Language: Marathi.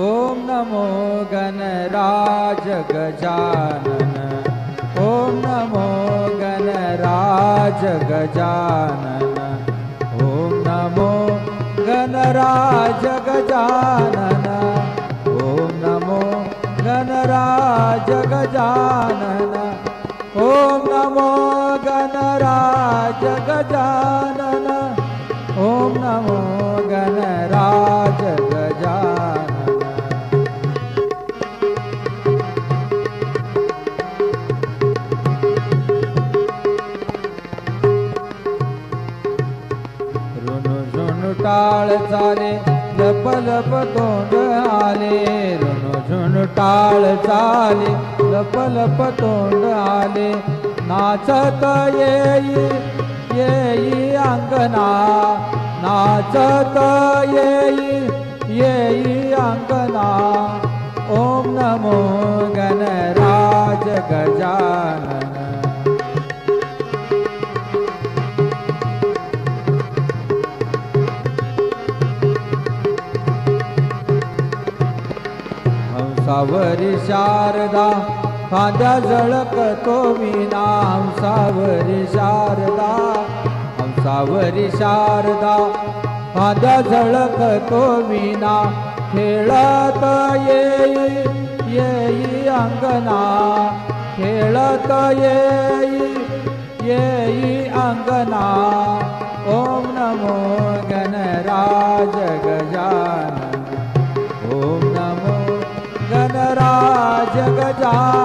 ओम नमो गणराज गजानन, ओम नमो गणराज गजानन, ओम नमो गणराज गजानन, ओम नमो गणराज गजानन, ओम नमो गणराज गजानन, ओम नमो गणराज गजानन. टाळ चाले लप लप तोंड आले, ऋण टाळ चाले लप लप तोंड आले, नाचत येई येई अंगना, नाचत येई येई अंगना, ओम नमो गणराज गजानन. हंसावरी शारदा खांद्या झळकतो वीणा, हंसावरी शारदा, हंसावरी शारदा खांद्या झळकतो वीणा, खेळत येई येई अंगना, खेळत येई येई अंगना, ओम नमो गणराज गजानन, ओम नमो गणराज गजानन.